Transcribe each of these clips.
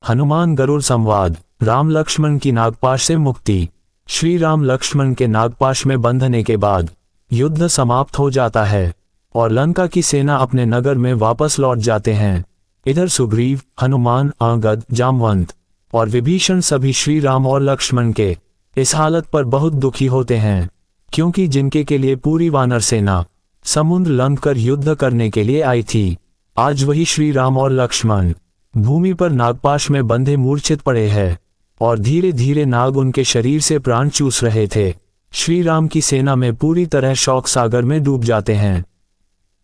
हनुमान गरुड़ संवाद। राम लक्ष्मण की नागपाश से मुक्ति। श्री राम लक्ष्मण के नागपाश में बंधने के बाद युद्ध समाप्त हो जाता है और लंका की सेना अपने नगर में वापस लौट जाते हैं। इधर सुग्रीव, हनुमान, अंगद, जामवंत और विभीषण सभी श्री राम और लक्ष्मण के इस हालत पर बहुत दुखी होते हैं, क्योंकि जिनके के लिए पूरी वानर सेना समुद्र लंघकर युद्ध करने के लिए आई थी, आज वही श्री राम और लक्ष्मण भूमि पर नागपाश में बंधे मूर्छित पड़े हैं और धीरे धीरे नाग उनके शरीर से प्राण चूस रहे थे। श्री राम की सेना में पूरी तरह शोक सागर में डूब जाते हैं।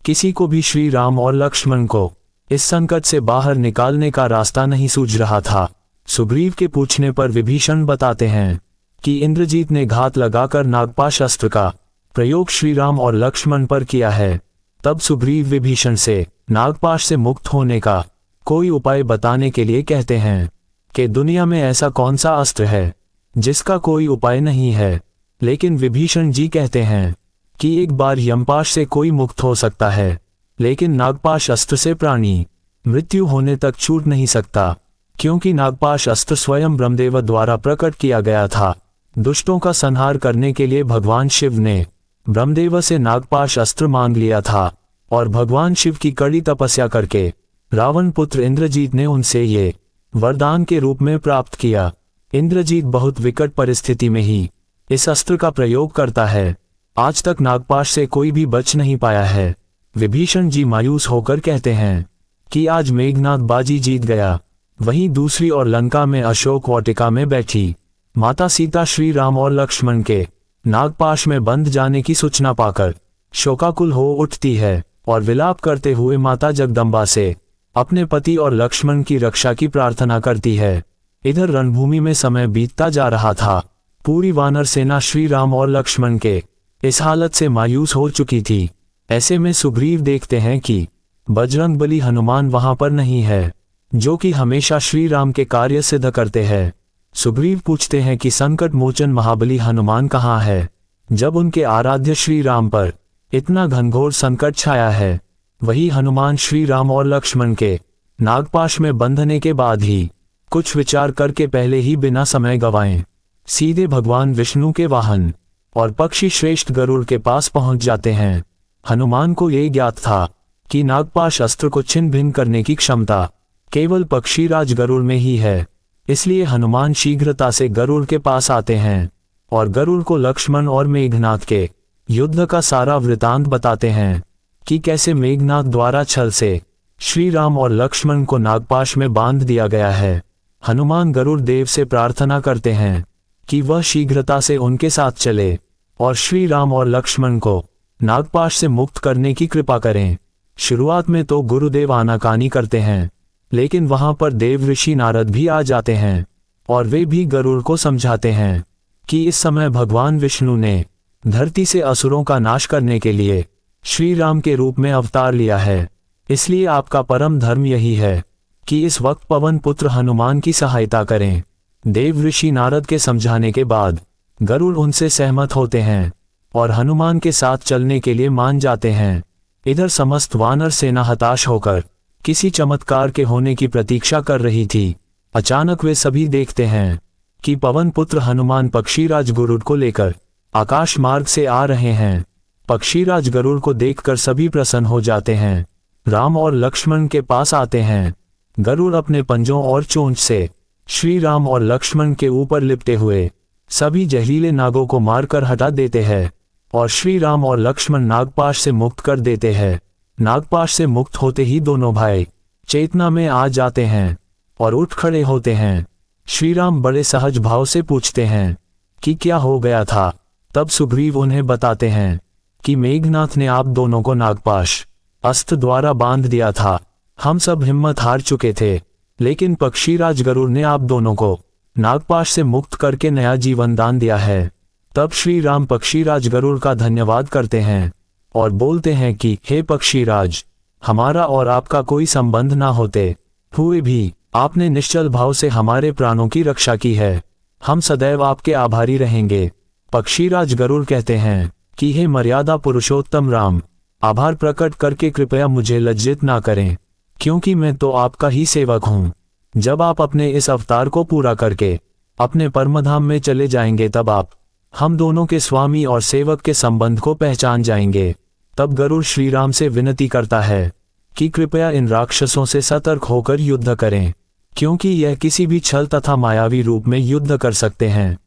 किसी को भी श्री राम और लक्ष्मण को इस संकट से बाहर निकालने का रास्ता नहीं सूझ रहा था। सुग्रीव के पूछने पर विभीषण बताते हैं कि इंद्रजीत ने घात लगाकर नागपाश अस्त्र का प्रयोग श्री राम और लक्ष्मण पर किया है। तब सुग्रीव विभीषण से नागपाश से मुक्त होने का कोई उपाय बताने के लिए कहते हैं कि दुनिया में ऐसा कौन सा अस्त्र है जिसका कोई उपाय नहीं है। लेकिन विभीषण जी कहते हैं कि एक बार यमपाश से कोई मुक्त हो सकता है, लेकिन नागपाश अस्त्र से प्राणी मृत्यु होने तक छूट नहीं सकता, क्योंकि नागपाश अस्त्र स्वयं ब्रह्मदेव द्वारा प्रकट किया गया था। दुष्टों का संहार करने के लिए भगवान शिव ने ब्रह्मदेव से नागपाश अस्त्र मांग लिया था और भगवान शिव की कड़ी तपस्या करके रावण पुत्र इंद्रजीत ने उनसे ये वरदान के रूप में प्राप्त किया। इंद्रजीत बहुत विकट परिस्थिति में ही इस अस्त्र का प्रयोग करता है। आज तक नागपाश से कोई भी बच नहीं पाया है। विभीषण जी मायूस होकर कहते हैं कि आज मेघनाद बाजी जीत गया। वहीं दूसरी ओर लंका में अशोक वाटिका में बैठी माता सीता श्री राम और लक्ष्मण के नागपाश में बंध जाने की सूचना पाकर शोकाकुल हो उठती है और विलाप करते हुए माता जगदम्बा से अपने पति और लक्ष्मण की रक्षा की प्रार्थना करती है। इधर रणभूमि में समय बीतता जा रहा था। पूरी वानर सेना श्री राम और लक्ष्मण के इस हालत से मायूस हो चुकी थी। ऐसे में सुग्रीव देखते हैं कि बजरंगबली हनुमान वहां पर नहीं है, जो कि हमेशा श्री राम के कार्य सिद्ध करते हैं। सुग्रीव पूछते हैं कि संकट मोचन महाबली हनुमान कहाँ है, जब उनके आराध्य श्री राम पर इतना घनघोर संकट छाया है। वही हनुमान श्री राम और लक्ष्मण के नागपाश में बंधने के बाद ही कुछ विचार करके पहले ही बिना समय गवाएं सीधे भगवान विष्णु के वाहन और पक्षी श्रेष्ठ गरुड़ के पास पहुंच जाते हैं। हनुमान को ये ज्ञात था कि नागपाश अस्त्र को छिन्न भिन्न करने की क्षमता केवल पक्षीराज गरुड़ में ही है, इसलिए हनुमान शीघ्रता से गरुड़ के पास आते हैं और गरुड़ को लक्ष्मण और मेघनाद के युद्ध का सारा वृतांत बताते हैं कि कैसे मेघनाद द्वारा छल से श्री राम और लक्ष्मण को नागपाश में बांध दिया गया है। हनुमान गरुड़ देव से प्रार्थना करते हैं कि वह शीघ्रता से उनके साथ चले और श्री राम और लक्ष्मण को नागपाश से मुक्त करने की कृपा करें। शुरुआत में तो गुरुदेव आनाकानी करते हैं, लेकिन वहां पर देव ऋषि नारद भी आ जाते हैं और वे भी गरुड़ को समझाते हैं कि इस समय भगवान विष्णु ने धरती से असुरों का नाश करने के लिए श्री राम के रूप में अवतार लिया है। इसलिए आपका परम धर्म यही है कि इस वक्त पवन पुत्र हनुमान की सहायता करें। देव ऋषि नारद के समझाने के बाद गरुड़ उनसे सहमत होते हैं और हनुमान के साथ चलने के लिए मान जाते हैं। इधर समस्त वानर सेना हताश होकर किसी चमत्कार के होने की प्रतीक्षा कर रही थी। अचानक वे सभी देखते हैं कि पवन पुत्र हनुमान पक्षीराज गरुड़ को लेकर आकाश मार्ग से आ रहे हैं। पक्षीराज गरुड़ को देखकर सभी प्रसन्न हो जाते हैं। राम और लक्ष्मण के पास आते हैं। गरुड़ अपने पंजों और चोंच से श्री राम और लक्ष्मण के ऊपर लिपटे हुए सभी जहरीले नागों को मारकर हटा देते हैं और श्री राम और लक्ष्मण नागपाश से मुक्त कर देते हैं। नागपाश से मुक्त होते ही दोनों भाई चेतना में आ जाते हैं और उठ खड़े होते हैं। श्री राम बड़े सहज भाव से पूछते हैं कि क्या हो गया था। तब सुग्रीव उन्हें बताते हैं कि मेघनाथ ने आप दोनों को नागपाश अस्त्र द्वारा बांध दिया था। हम सब हिम्मत हार चुके थे, लेकिन पक्षीराज गरुड़ ने आप दोनों को नागपाश से मुक्त करके नया जीवन दान दिया है। तब श्री राम पक्षीराज गरुड़ का धन्यवाद करते हैं और बोलते हैं कि हे पक्षीराज, हमारा और आपका कोई संबंध ना होते हुए भी आपने निश्चल भाव से हमारे प्राणों की रक्षा की है। हम सदैव आपके आभारी रहेंगे। पक्षीराज गरुड़ कहते हैं कि हे मर्यादा पुरुषोत्तम राम, आभार प्रकट करके कृपया मुझे लज्जित ना करें, क्योंकि मैं तो आपका ही सेवक हूँ। जब आप अपने इस अवतार को पूरा करके अपने परमधाम में चले जाएंगे तब आप हम दोनों के स्वामी और सेवक के संबंध को पहचान जाएंगे। तब गरुड़ श्री राम से विनती करता है कि कृपया इन राक्षसों से सतर्क होकर युद्ध करें, क्योंकि यह किसी भी छल तथा मायावी रूप में युद्ध कर सकते हैं,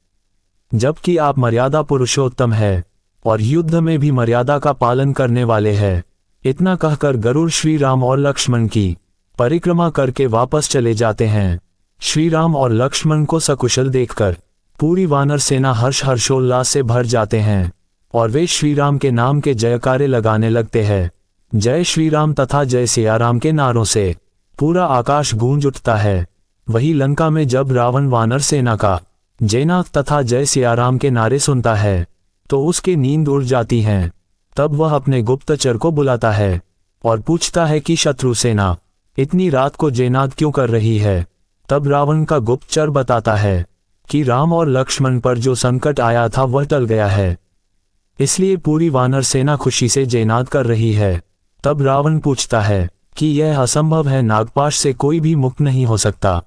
जबकि आप मर्यादा पुरुषोत्तम है और युद्ध में भी मर्यादा का पालन करने वाले हैं। इतना कहकर गरुड़ श्री राम और लक्ष्मण की परिक्रमा करके वापस चले जाते हैं। श्री राम और लक्ष्मण को सकुशल देखकर पूरी वानर सेना हर्षोल्लास से भर जाते हैं और वे श्री राम के नाम के जयकारे लगाने लगते हैं। जय श्री राम तथा जय सिया राम के नारों से पूरा आकाश गूंज उठता है। वही लंका में जब रावण वानर सेना का जयनाथ तथा जय सिया राम के नारे सुनता है तो उसकी नींद उड़ जाती है। तब वह अपने गुप्तचर को बुलाता है और पूछता है कि शत्रु सेना इतनी रात को जयनाद क्यों कर रही है। तब रावण का गुप्तचर बताता है कि राम और लक्ष्मण पर जो संकट आया था वह टल गया है, इसलिए पूरी वानर सेना खुशी से जयनाद कर रही है। तब रावण पूछता है कि यह असंभव है, नागपाश से कोई भी मुक्त नहीं हो सकता,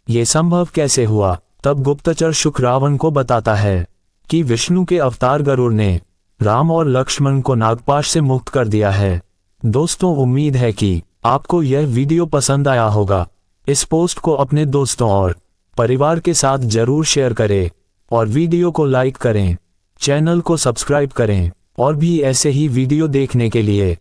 ये संभव कैसे हुआ। तब गुप्तचर शुक रावण को बताता है कि विष्णु के अवतार गरुड़ ने राम और लक्ष्मण को नागपाश से मुक्त कर दिया है। दोस्तों, उम्मीद है कि आपको यह वीडियो पसंद आया होगा। इस पोस्ट को अपने दोस्तों और परिवार के साथ जरूर शेयर करें और वीडियो को लाइक करें, चैनल को सब्सक्राइब करें और भी ऐसे ही वीडियो देखने के लिए